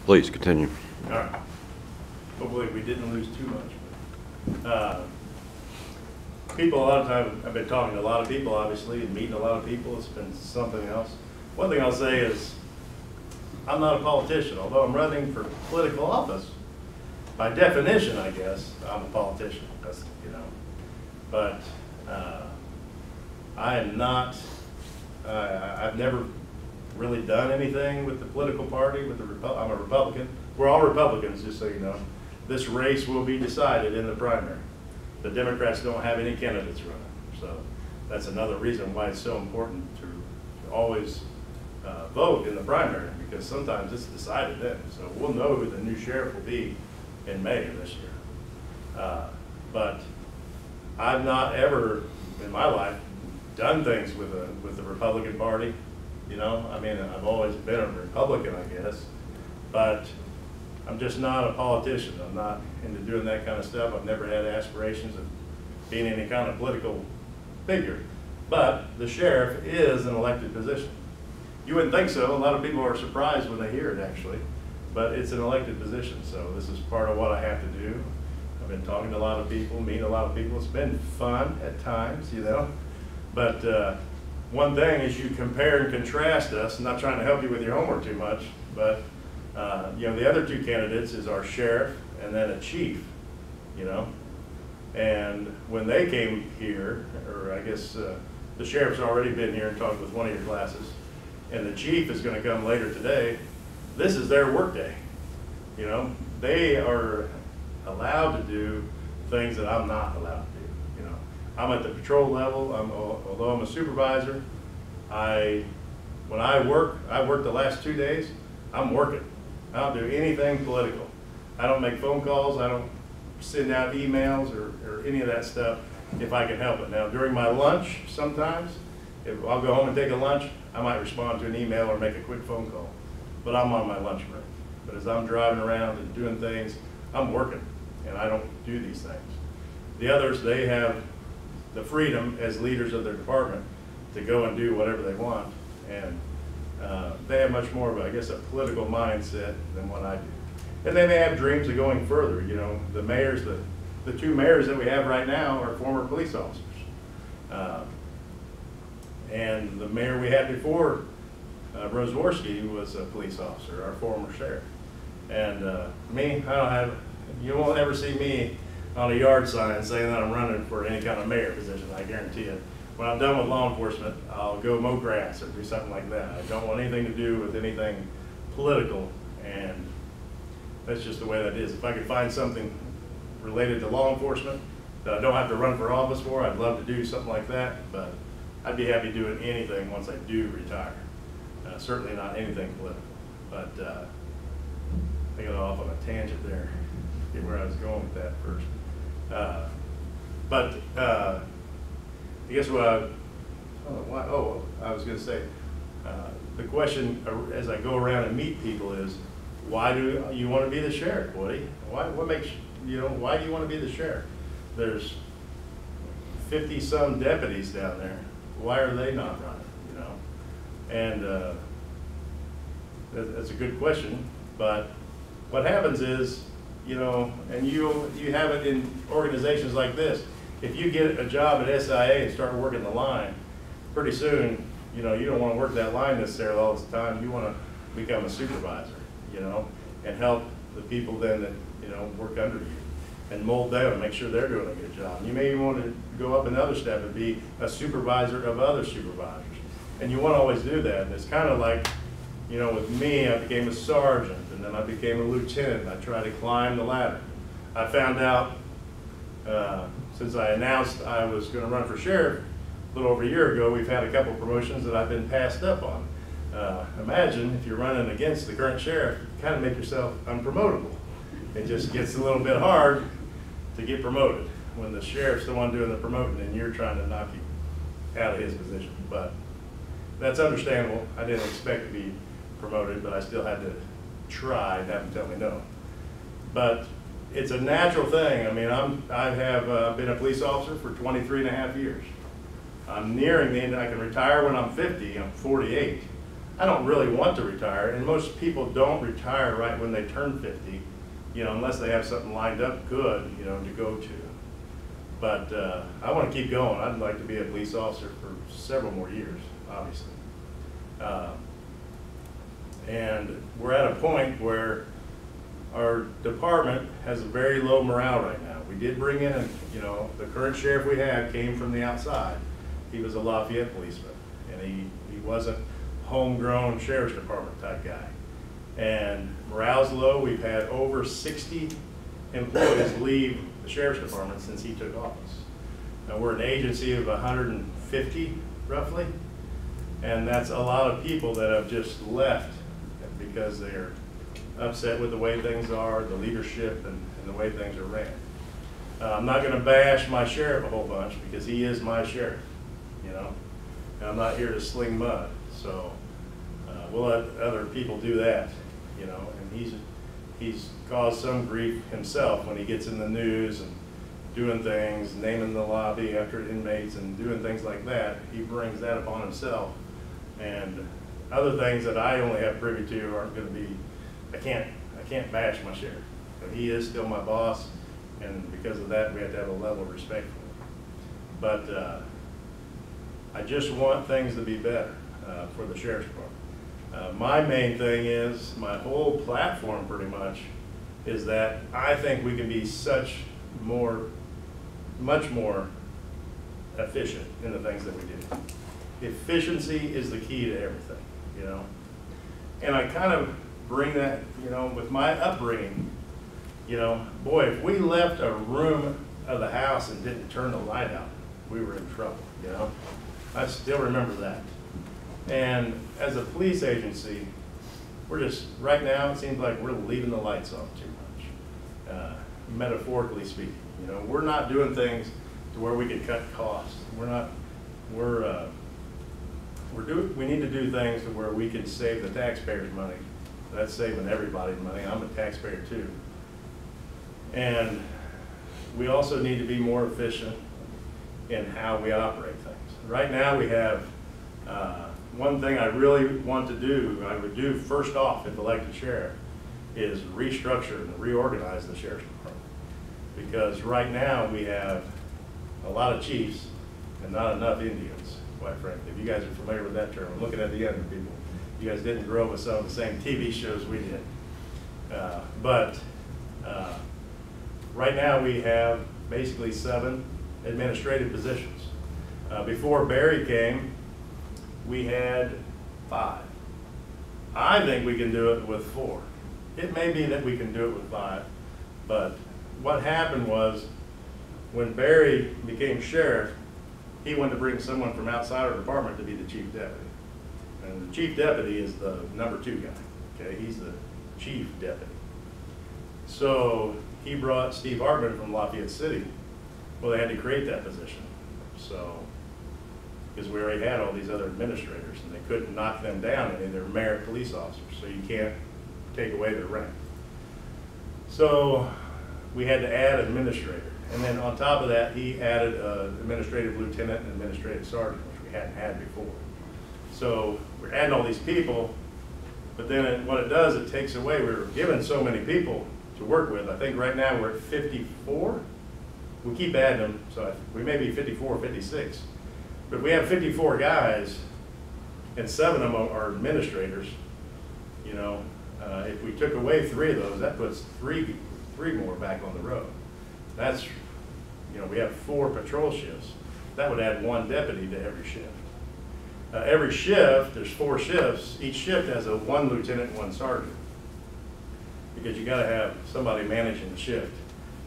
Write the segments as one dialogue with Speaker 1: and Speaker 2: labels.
Speaker 1: Please continue.
Speaker 2: All right. Hopefully we didn't lose too much. People, a lot of times, I've been talking to a lot of people, obviously, and meeting a lot of people. It's been something else. One thing I'll say is, I'm not a politician, although I'm running for political office. By definition, I guess, I'm a politician. That's, you know, but I am not. I've never really done anything with the political party. I'm a Republican. We're all Republicans, just so you know. This race will be decided in the primary. The Democrats don't have any candidates running, so that's another reason why it's so important to always vote in the primary, because sometimes it's decided then. So we'll know who the new sheriff will be in May of this year. But I've not ever in my life done things with the Republican Party. You know, I mean, I've always been a Republican, I guess, but I'm just not a politician. I'm not into doing that kind of stuff. I've never had aspirations of being any kind of political figure. But the sheriff is an elected position. You wouldn't think so. A lot of people are surprised when they hear it, actually. But it's an elected position, so this is part of what I have to do. I've been talking to a lot of people, meeting a lot of people. It's been fun at times, you know. But one thing is you compare and contrast us. I'm not trying to help you with your homework too much, but you know, the other two candidates is our sheriff and then a chief, you know. And when they came here, or I guess the sheriff's already been here and talked with one of your classes, and the chief is going to come later today. This is their work day, you know. They are allowed to do things that I'm not allowed to do, you know. I'm at the patrol level. Although I'm a supervisor, when I work the last 2 days, I'm working. I don't do anything political. I don't make phone calls. I don't send out emails or any of that stuff if I can help it. Now, during my lunch, sometimes, if I'll go home and take a lunch, I might respond to an email or make a quick phone call. But I'm on my lunch break. But as I'm driving around and doing things, I'm working, and I don't do these things. The others, they have the freedom as leaders of their department to go and do whatever they want. And they have much more of, I guess, a political mindset than what I do. And then they have dreams of going further. You know, the mayors, the two mayors that we have right now are former police officers. And the mayor we had before, Roseworski, was a police officer, our former sheriff. And me, you won't ever see me on a yard sign saying that I'm running for any kind of mayor position, I guarantee it. When I'm done with law enforcement, I'll go mow grass or do something like that. I don't want anything to do with anything political, and that's just the way that is. If I could find something related to law enforcement that I don't have to run for office for, I'd love to do something like that, but I'd be happy doing anything once I do retire. Certainly not anything political, but I got off on a tangent there, get where I was going with that first. I guess what I was going to say, the question as I go around and meet people is, why do you want to be the sheriff, Woody? What makes, you know, why do you want to be the sheriff? There's 50-some deputies down there. Why are they not running, you know? And that's a good question, but what happens is, you know, and you have it in organizations like this. If you get a job at SIA and start working the line, pretty soon, you know, you don't want to work that line necessarily all the time. You want to become a supervisor, you know, and help the people then that, you know, work under you and mold them and make sure they're doing a good job. You may even want to go up another step and be a supervisor of other supervisors. And you want to always do that. And it's kind of like, you know, with me, I became a sergeant, and then I became a lieutenant. I tried to climb the ladder. I found out, since I announced I was going to run for sheriff a little over a year ago, we've had a couple promotions that I've been passed up on. Imagine if you're running against the current sheriff, you kind of make yourself unpromotable. It just gets a little bit hard to get promoted when the sheriff's the one doing the promoting and you're trying to knock you out of his position. But that's understandable. I didn't expect to be promoted, but I still had to try and have him tell me no. But it's a natural thing. I mean, I have been a police officer for 23 and a half years. I'm nearing the end. I can retire when I'm 50. I'm 48. I don't really want to retire, and most people don't retire right when they turn 50, unless they have something lined up good, to go to. But I want to keep going. I'd like to be a police officer for several more years, obviously. And we're at a point where our department has a very low morale right now. We did bring in, the current sheriff we had came from the outside. He was a Lafayette policeman, and he wasn't homegrown sheriff's department type guy. And morale's low. We've had over 60 employees leave the sheriff's department since he took office. Now, we're an agency of 150 roughly, and that's a lot of people that have just left because they're upset with the way things are, the leadership, and the way things are ran. I'm not going to bash my sheriff a whole bunch because he is my sheriff, and I'm not here to sling mud. So we'll let other people do that, and he's caused some grief himself when he gets in the news and doing things, naming the lobby after inmates and doing things like that. He brings that upon himself. And other things that I only have privy to aren't going to be, I can't bash my sheriff. But he is still my boss, and because of that, we have to have a level of respect for him. But I just want things to be better for the sheriff's department. My main thing is, my whole platform pretty much, is that I think we can be much more efficient in the things that we do. Efficiency is the key to everything, And I kind of bring that, with my upbringing, boy, if we left a room of the house and didn't turn the light out, we were in trouble, I still remember that. And as a police agency, we're just, right now, it seems like we're leaving the lights on too much, metaphorically speaking. We're not doing things to where we could cut costs. We need to do things to where we can save the taxpayers' money. That's saving everybody's money. I'm a taxpayer too. And we also need to be more efficient in how we operate things. Right now we have, one thing I really want to do, I would do first off if elected sheriff, is restructure and reorganize the sheriff's department. Because right now we have a lot of chiefs and not enough Indians, quite frankly. If you guys are familiar with that term, I'm looking at the younger people. You guys didn't grow up with some of the same TV shows we did. But right now we have basically 7 administrative positions. Before Barry came, we had 5. I think we can do it with 4. It may be that we can do it with 5, but what happened was when Barry became sheriff, he wanted to bring someone from outside our department to be the chief deputy. And the chief deputy is the number 2 guy, okay? He's the chief deputy. So he brought Steve Hartman from Lafayette City. Well, they had to create that position. So, because we already had all these other administrators and they couldn't knock them down any. They're merit police officers, so you can't take away their rank. So we had to add an administrator. And then on top of that, he added an administrative lieutenant and administrative sergeant, which we hadn't had before. So we're adding all these people, but then what it does, it takes away, we were given so many people to work with. I think right now we're at 54. We keep adding them, so we may be 54 or 56. But we have 54 guys, and 7 of them are administrators. If we took away 3 of those, that puts three more back on the road. That's, we have 4 patrol shifts. That would add 1 deputy to every shift. Every shift, there's 4 shifts. Each shift has a 1 lieutenant and 1 sergeant. Because you got to have somebody managing the shift.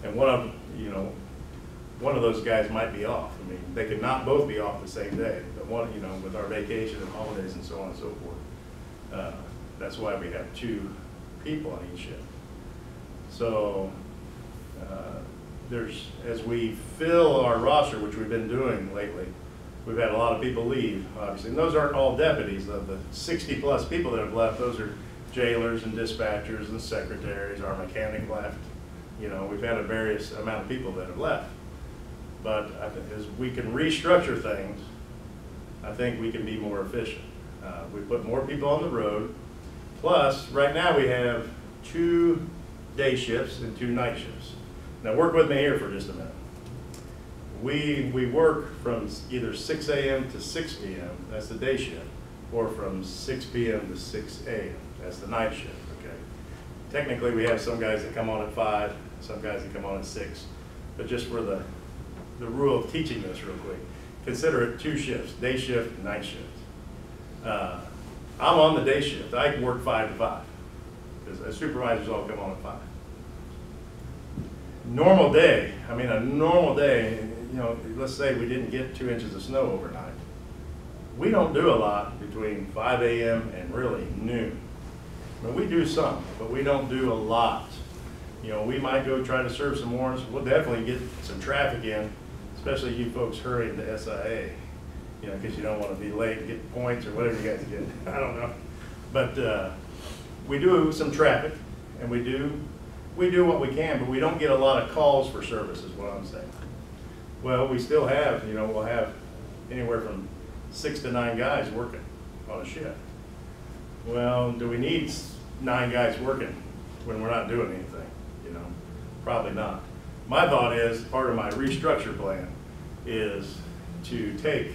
Speaker 2: And one of those guys might be off. I mean, they could not both be off the same day. But one, with our vacation and holidays and so on and so forth. That's why we have 2 people on each shift. So as we fill our roster, which we've been doing lately, we've had a lot of people leave, obviously. And those aren't all deputies. Of the 60 plus people that have left, those are jailers and dispatchers and secretaries. Our mechanic left. We've had a various amount of people that have left. But as we can restructure things, I think we can be more efficient. We put more people on the road. Plus, right now we have 2 day shifts and 2 night shifts. Now work with me here for just a minute. We work from either 6 a.m. to 6 p.m., that's the day shift, or from 6 p.m. to 6 a.m., that's the night shift, okay? Technically, we have some guys that come on at 5, some guys that come on at 6, but just for the rule of teaching this real quick, consider it 2 shifts, day shift and night shift. I'm on the day shift. I can work 5 to 5, because the supervisors all come on at 5. Normal day, I mean a normal day, you know, let's say we didn't get 2 inches of snow overnight. We don't do a lot between 5 a.m. and really noon. I mean, we do some, but we don't do a lot. You know, we might go try to serve some warrants. We'll definitely get some traffic in, especially you folks hurrying to SIA, you know, because you don't want to be late and get points or whatever you guys get. I don't know. But we do some traffic, and we do what we can, but we don't get a lot of calls for service is what I'm saying. Well, we still have, you know, we'll have anywhere from 6 to 9 guys working on a shift. Well, do we need 9 guys working when we're not doing anything? You know, probably not. My thought is, part of my restructure plan is to take,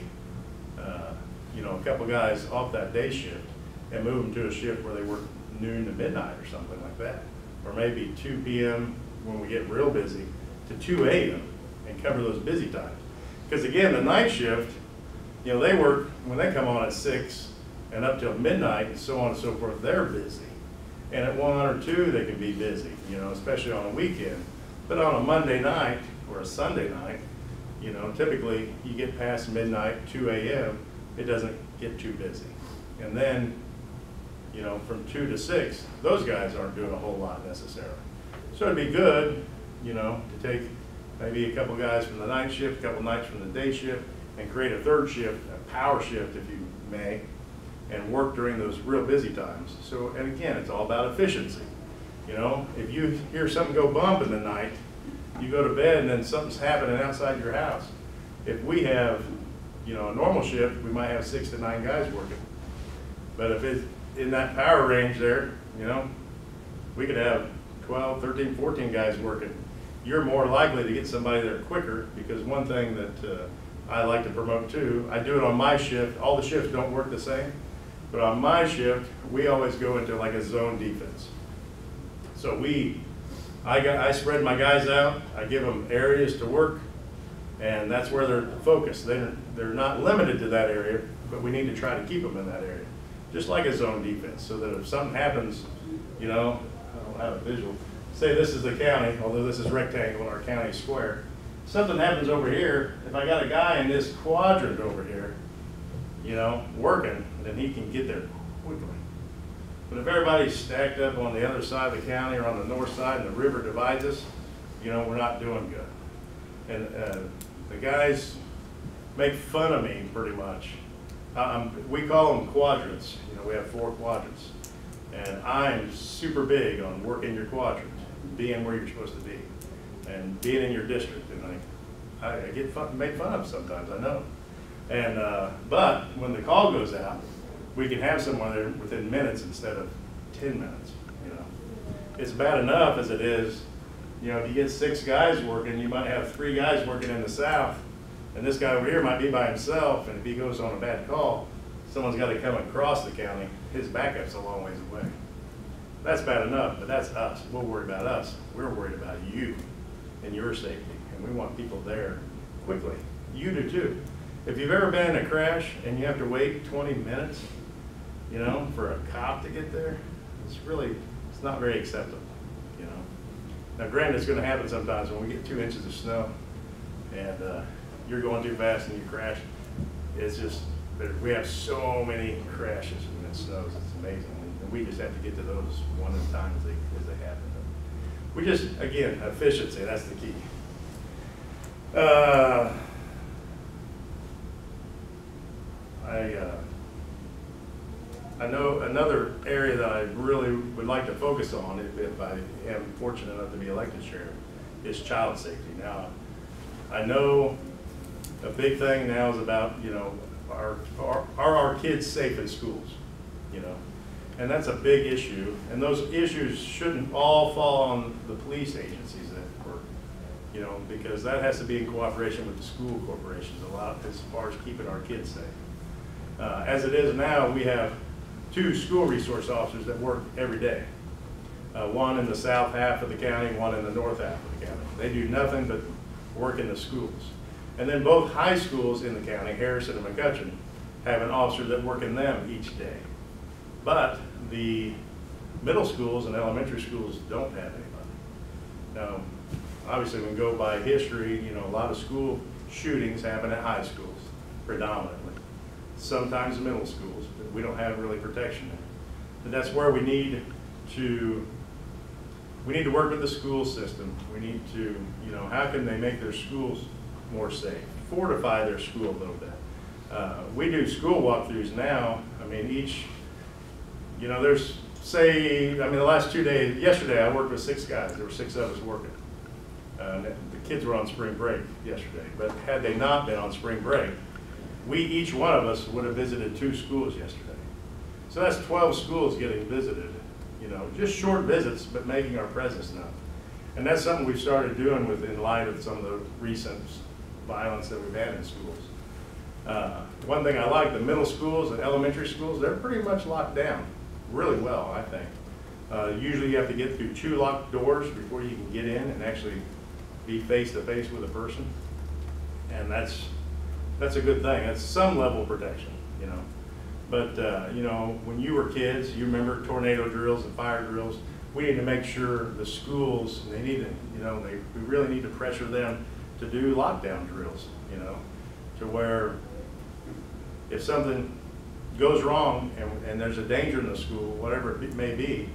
Speaker 2: you know, a couple guys off that day shift and move them to a shift where they work noon to midnight or something like that. Or maybe 2 p.m. when we get real busy to 2 a.m. and cover those busy times. Because again, the night shift, you know, they work, when they come on at 6 and up till midnight and so on and so forth, they're busy. And at 1 or 2, they can be busy, you know, especially on a weekend. But on a Monday night or a Sunday night, you know, typically you get past midnight, 2 a.m., it doesn't get too busy. And then, you know, from 2 to 6, those guys aren't doing a whole lot necessarily. So it'd be good, you know, to take maybe a couple guys from the night shift, a couple nights from the day shift, and create a 3rd shift, a power shift if you may, and work during those real busy times. So, and again, it's all about efficiency. You know, if you hear something go bump in the night, you go to bed and then something's happening outside your house. If we have, you know, a normal shift, we might have 6 to 9 guys working. But if it's in that power range there, you know, we could have 12, 13, 14 guys working. You're more likely to get somebody there quicker, because one thing that I like to promote too, I do it on my shift. All the shifts don't work the same, but on my shift, we always go into like a zone defense. So I spread my guys out, I give them areas to work, and that's where they're focused. They're not limited to that area, but we need to try to keep them in that area. Just like a zone defense, so that if something happens, you know, I don't have a visual. Say this is the county, although this is rectangle and our county is square. Something happens over here, if I got a guy in this quadrant over here, you know, working, then he can get there quickly. But if everybody's stacked up on the other side of the county or on the north side and the river divides us, you know, we're not doing good. And the guys make fun of me pretty much. We call them quadrants. You know, we have 4 quadrants. And I'm super big on working your quadrant, being where you're supposed to be, and being in your district. And I get made fun of sometimes, I know. And but when the call goes out, we can have someone there within minutes instead of 10 minutes. You know, it's bad enough as it is. You know, if you get 6 guys working, you might have 3 guys working in the south, and this guy over here might be by himself. And if he goes on a bad call, someone's got to come across the county. His backup's a long ways away. That's bad enough, but that's us. We'll worry about us. We're worried about you and your safety, and we want people there quickly. You do too. If you've ever been in a crash and you have to wait 20 minutes, you know, for a cop to get there, it's not very acceptable, you know. Now granted, it's going to happen sometimes when we get 2 inches of snow and you're going too fast and you crash. It's just, we have so many crashes when it snows, it's amazing. And we just have to get to those one at a time as they happen. We just, again, efficiency, that's the key. I know another area that I really would like to focus on, if I am fortunate enough to be elected sheriff, is child safety. Now, I know a big thing now is about, you know, are our kids safe in schools, you know? And that's a big issue, and those issues shouldn't all fall on the police agencies that work, you know, because that has to be in cooperation with the school corporations a lot as far as keeping our kids safe. As it is now, we have 2 school resource officers that work every day. One in the south half of the county, one in the north half of the county. They do nothing but work in the schools. And then both high schools in the county, Harrison and McCutcheon, have an officer that work in them each day. But the middle schools and elementary schools don't have anybody. Now, obviously we can go by history, you know, a lot of school shootings happen at high schools, predominantly. Sometimes middle schools, but we don't have really protection there. And that's where we need to work with the school system. We need to, you know, how can they make their schools more safe? Fortify their school a little bit. We do school walkthroughs now. I mean, you know, there's, say, I mean, the last 2 days, yesterday I worked with 6 guys. There were 6 of us working. The kids were on spring break yesterday, but had they not been on spring break, each one of us would have visited 2 schools yesterday. So that's 12 schools getting visited, you know, just short visits, but making our presence known. And that's something we've started doing in light of some of the recent violence that we've had in schools. One thing I like, the middle schools and elementary schools, they're pretty much locked down really well, I think. Usually you have to get through 2 locked doors before you can get in and actually be face to face with a person. And that's a good thing. That's some level of protection, you know. But, you know, when you were kids, you remember tornado drills and fire drills. We need to make sure the schools, they need to, you know, we really need to pressure them to do lockdown drills, you know, to where if something goes wrong and there's a danger in the school, whatever it may be,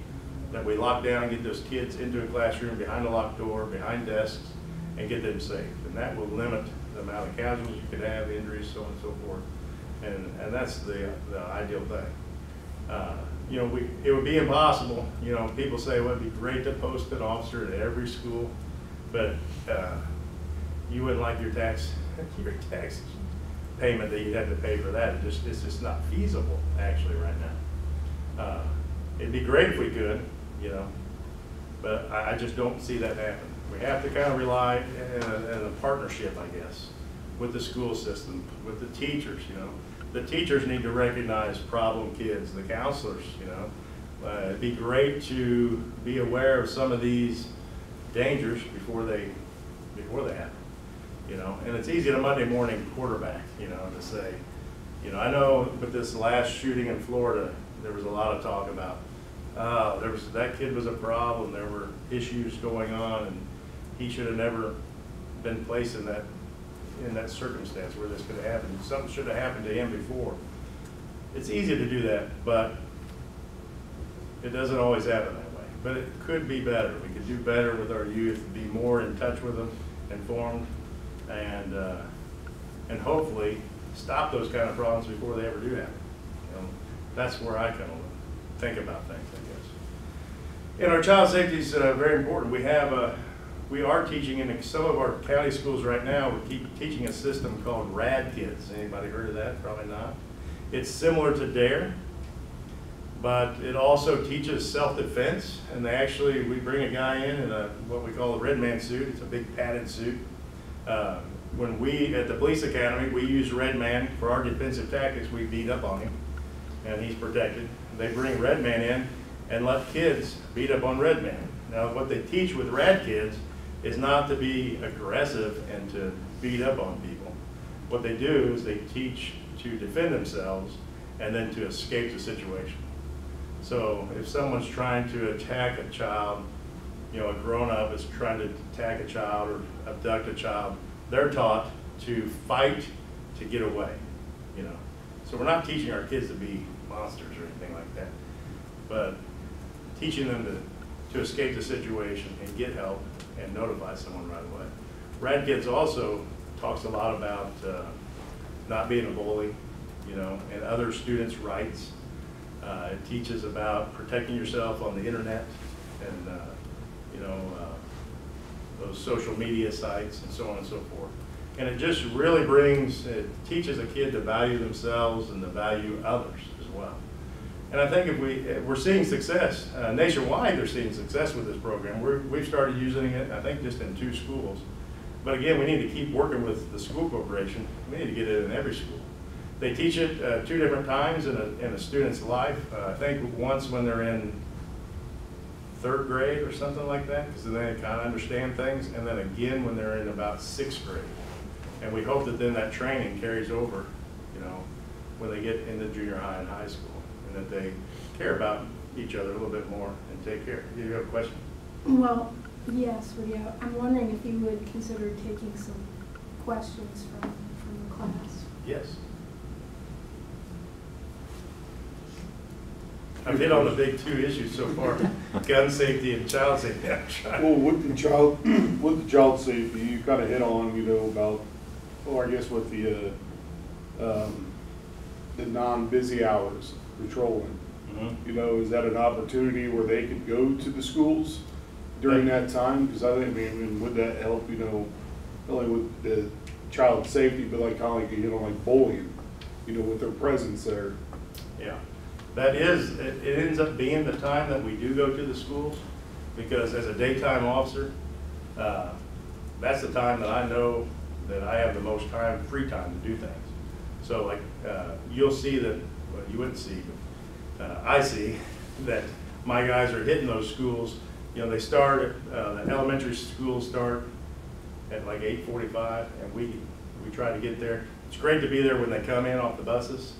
Speaker 2: that we lock down and get those kids into a classroom behind a locked door, behind desks, and get them safe. And that will limit the amount of casualties you could have, injuries, so on and so forth. And that's the ideal thing. You know, it would be impossible. You know, people say, well, it'd be great to post an officer at every school, but you wouldn't like your tax payment that you'd have to pay for that. It's just not feasible, actually, right now. It'd be great if we could, you know, but I just don't see that happen. We have to kind of rely in a partnership, I guess, with the school system, with the teachers, you know. The teachers need to recognize problem kids, the counselors, you know. It'd be great to be aware of some of these dangers before they happen, you know. And it's easy to Monday morning quarterback, you know, to say, you know, I know with this last shooting in Florida, there was a lot of talk about, that kid was a problem, there were issues going on, and he should have never been placed in that circumstance where this could have happened. Something should have happened to him before. It's easy to do that, but it doesn't always happen that way. But it could be better. We could do better with our youth, be more in touch with them, informed, and hopefully stop those kind of problems before they ever do happen. You know, that's where I kind of think about things, I guess. And our child safety is very important. We are teaching in some of our county schools right now. We're teaching a system called RAD Kids. Anybody heard of that? Probably not. It's similar to DARE, but it also teaches self-defense. And we bring a guy in what we call a red man suit. It's a big padded suit. When we, at the police academy, we use red man for our defensive tactics. We beat up on him, and he's protected. They bring red man in and let kids beat up on red man. Now, what they teach with RAD Kids is not to be aggressive and to beat up on people. What they do is they teach to defend themselves and then to escape the situation. So if someone's trying to attack a child, you know, a grown-up is trying to attack a child or abduct a child, they're taught to fight to get away, you know. So we're not teaching our kids to be monsters or anything like that, but teaching them to escape the situation and get help and notify someone right away. RAD Kids also talks a lot about not being a bully, you know, and other students' rights. It teaches about protecting yourself on the internet and, you know, those social media sites and so on and so forth. And it just really it teaches a kid to value themselves and to value others as well. And I think if we're seeing success, nationwide they're seeing success with this program. We've started using it, I think, just in 2 schools. But again, we need to keep working with the school corporation. We need to get it in every school. They teach it 2 different times in a student's life. I think once when they're in 3rd grade or something like that, because then they kind of understand things, and then again when they're in about 6th grade. And we hope that then that training carries over, you know, when they get into junior high and high school, and that they care about each other a little bit more and take care. Do you have a question?
Speaker 1: Well, yes, I'm wondering if you would consider taking some questions from the class.
Speaker 2: Yes. I've hit on the big 2 issues so far: gun safety and child safety.
Speaker 3: Well, with the child safety, you kind of hit on, you know, about, or I guess with the non-busy hours patrolling.
Speaker 2: Mm-hmm.
Speaker 3: You know, is that an opportunity where they could go to the schools during that time? Because I think, I mean, would that help, you know, not only with the child safety, but like kind of like, you know, like bullying, you know, with their presence there.
Speaker 2: Yeah. That is, it ends up being the time that we do go to the schools, because as a daytime officer, that's the time that I know that I have the most free time to do things. So like, you'll see that, well, you wouldn't see, but I see that my guys are hitting those schools. You know, they start, the elementary schools start at like 8:45, and we try to get there. It's great to be there when they come in off the buses.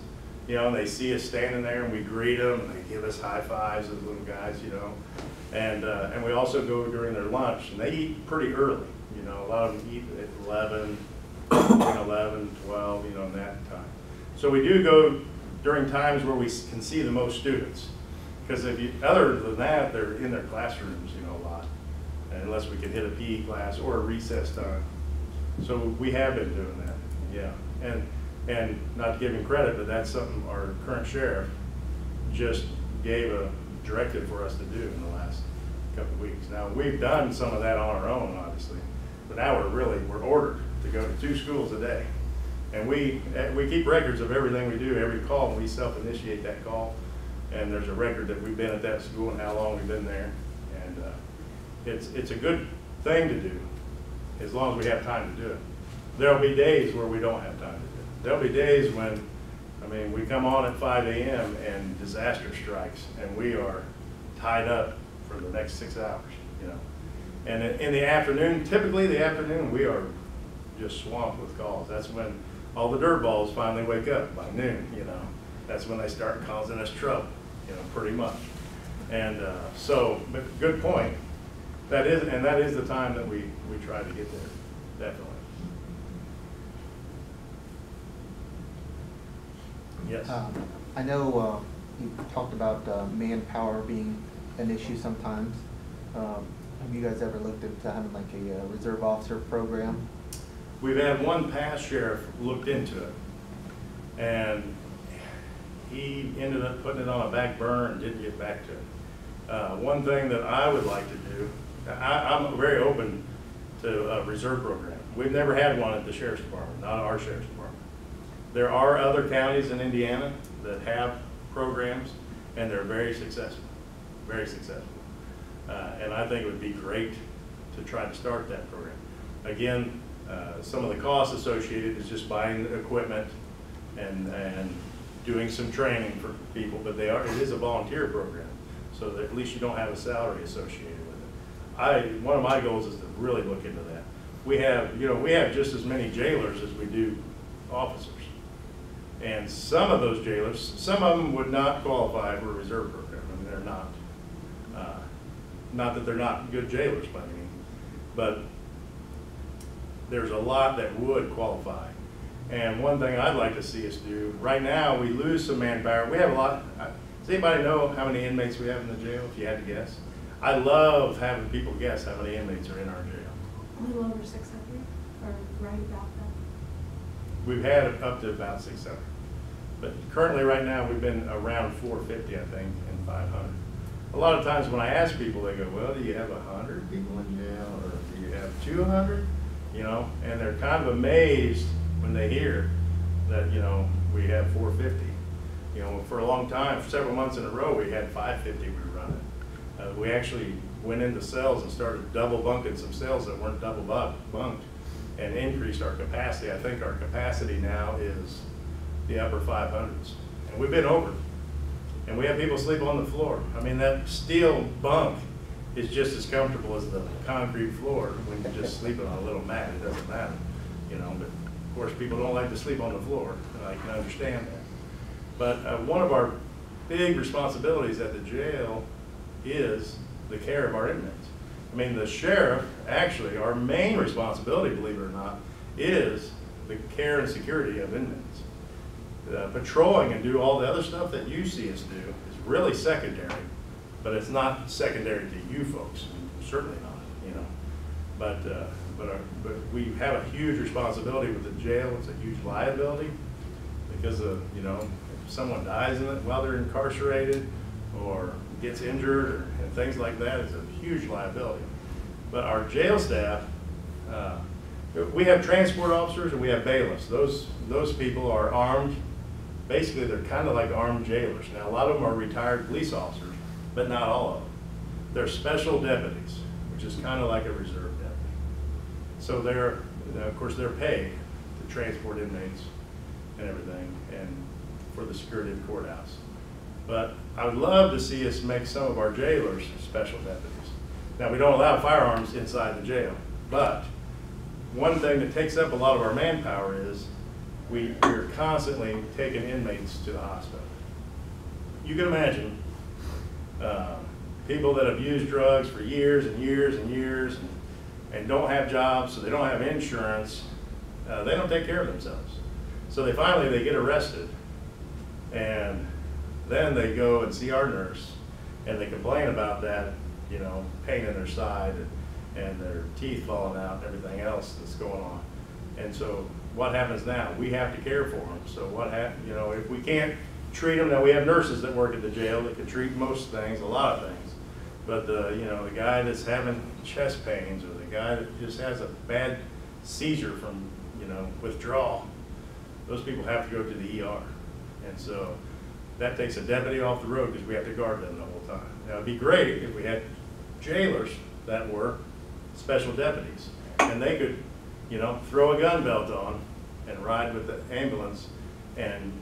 Speaker 2: You know, and they see us standing there, and we greet them, and they give us high fives, those little guys, you know. And we also go during their lunch, and they eat pretty early. You know, a lot of them eat at 11, 11, 12, you know, in that time. So we do go during times where we can see the most students. Because other than that, they're in their classrooms, you know, a lot. Unless we can hit a PE class or a recess time. So we have been doing that, yeah. And not to give him credit, but that's something our current sheriff just gave a directive for us to do in the last couple of weeks. Now, we've done some of that on our own, obviously, but now we're ordered to go to 2 schools a day. And we keep records of everything we do, every call, and we self-initiate that call. And there's a record that we've been at that school and how long we've been there. And it's a good thing to do, as long as we have time to do it. There'll be days where we don't have time to do it. There'll be days when, I mean, we come on at 5 a.m. and disaster strikes, and we are tied up for the next 6 hours, you know. And in the afternoon, typically the afternoon, we are just swamped with calls. That's when all the dirt balls finally wake up by noon, you know. That's when they start causing us trouble, you know, pretty much. And but good point. That is the time that we try to get there, definitely. Yes.
Speaker 4: I know you talked about manpower being an issue sometimes. Have you guys ever looked into having like a reserve officer program?
Speaker 2: We've had one past sheriff looked into it, and he ended up putting it on a back burner and didn't get back to it. One thing that I would like to do, I'm very open to a reserve program. We've never had one at the Sheriff's Department, not our Sheriff's Department. There are other counties in Indiana that have programs, and they're very successful, very successful. And I think it would be great to try to start that program. Again, some of the costs associated is just buying the equipment and doing some training for people, but it is a volunteer program, so that at least you don't have a salary associated with it. One of my goals is to really look into that. We have just as many jailers as we do officers. And some of those jailers, some of them would not qualify for a reserve program. I mean, they're not. Not that they're not good jailers by any means, but there's a lot that would qualify. And one thing I'd like to see us do, right now we lose some manpower. We have a lot. Does anybody know how many inmates we have in the jail, if you had to guess? I love having people guess how many inmates are in our jail.
Speaker 1: A little over 600, or right about that.
Speaker 2: We've had up to about 600. But currently right now we've been around 450, I think, and 500. A lot of times when I ask people, they go, well, do you have 100 people in jail, or do you have 200? you know, and they're kind of amazed when they hear that, you know, we have 450. You know, for a long time, for several months in a row, we had 550 we were running. We actually went into cells and started double bunking some cells that weren't double bunked and increased our capacity. I think our capacity now is the upper 500s. And we've been over. And we have people sleep on the floor. I mean, that steel bunk is just as comfortable as the concrete floor when you're just sleeping on a little mat. It doesn't matter, you know. But of course, people don't like to sleep on the floor, and I can understand that. But one of our big responsibilities at the jail is the care of our inmates. I mean, the sheriff, actually, our main responsibility, believe it or not, is the care and security of inmates. Patrolling and do all the other stuff that you see us do is really secondary, but it's not secondary to you folks, certainly not, you know. But we have a huge responsibility with the jail. It's a huge liability because of, you know, if someone dies in it while they're incarcerated or gets injured and things like that, it's a huge liability. But our jail staff, we have transport officers and we have bailiffs. Those people are armed. Basically, they're kind of like armed jailers. Now, a lot of them are retired police officers, but not all of them. They're special deputies, which is kind of like a reserve deputy. So they're, of course, they're paid to transport inmates and everything, and for the security of the courthouse. But I would love to see us make some of our jailers special deputies. Now, we don't allow firearms inside the jail, but one thing that takes up a lot of our manpower is we're constantly taking inmates to the hospital. You can imagine people that have used drugs for years and years and years and don't have jobs, so they don't have insurance. They don't take care of themselves. So they finally get arrested, and then they go and see our nurse, and they complain about that, you know, pain in their side and their teeth falling out and everything else that's going on. And so what happens now? We have to care for them. So what happens, you know, if we can't treat them, now we have nurses that work at the jail that can treat most things, a lot of things. But you know, the guy that's having chest pains or the guy that just has a bad seizure from, you know, withdrawal, those people have to go to the ER. And so that takes a deputy off the road because we have to guard them the whole time. Now it'd be great if we had jailers that were special deputies and they could, you know, throw a gun belt on and ride with the ambulance and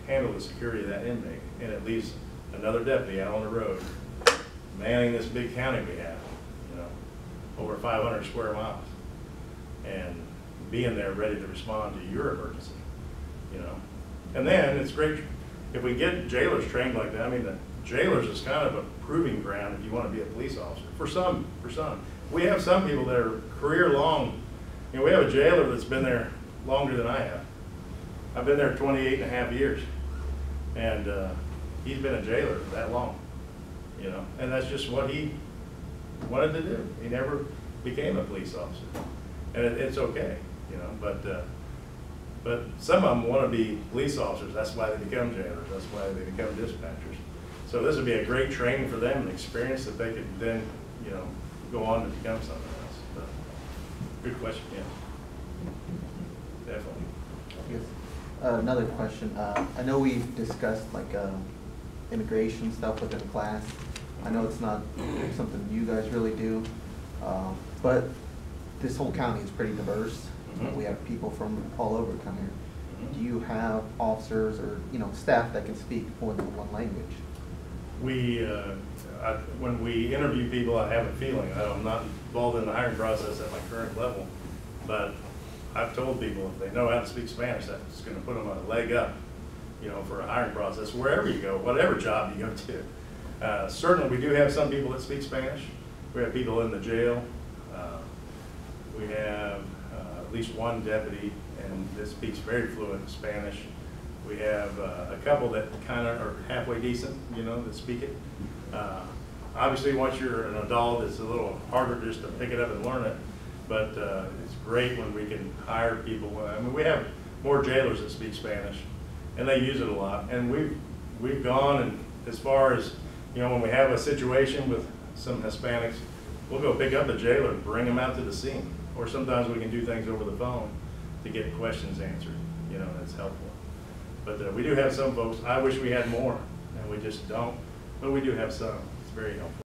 Speaker 2: handle the security of that inmate. And it leaves another deputy out on the road manning this big county we have, you know, over 500 square miles, and being there ready to respond to your emergency, you know. And then it's great if we get jailers trained like that. I mean, the jailers is kind of a proving ground if you want to be a police officer. For some. We have some people that are career long. You know, we have a jailer that's been there longer than I have. I've been there 28 and a half years. And he's been a jailer that long, you know. And that's just what he wanted to do. He never became a police officer. And it's okay, you know. But some of them want to be police officers. That's why they become jailers. That's why they become dispatchers. So this would be a great training for them, an experience that they could then, you know, go on to become something else. But good question, yeah. Definitely.
Speaker 4: Yes. Another question. I know we discussed like immigration stuff within class. I know it's not something you guys really do, but this whole county is pretty diverse.
Speaker 2: Mm-hmm.
Speaker 4: We have people from all over come here. Do you have officers or, you know, staff that can speak more than one language?
Speaker 2: When we interview people, I have a feeling. I'm not involved in the hiring process at my current level, but I've told people if they know how to speak Spanish, that's going to put them a leg up, you know, for a hiring process wherever you go, whatever job you go to. Certainly, we do have some people that speak Spanish. We have people in the jail. We have at least one deputy, and that speaks very fluent Spanish. We have a couple that kind of are halfway decent, you know, that speak it. Obviously, once you're an adult, it's a little harder just to pick it up and learn it. But it's great when we can hire people. I mean, we have more jailers that speak Spanish, and they use it a lot. And we've gone, and as far as, you know, when we have a situation with some Hispanics, we'll go pick up a jailer and bring them out to the scene. or sometimes we can do things over the phone to get questions answered, you know, that's helpful. But we do have some folks, I wish we had more, and we just don't, but we do have some, it's very helpful.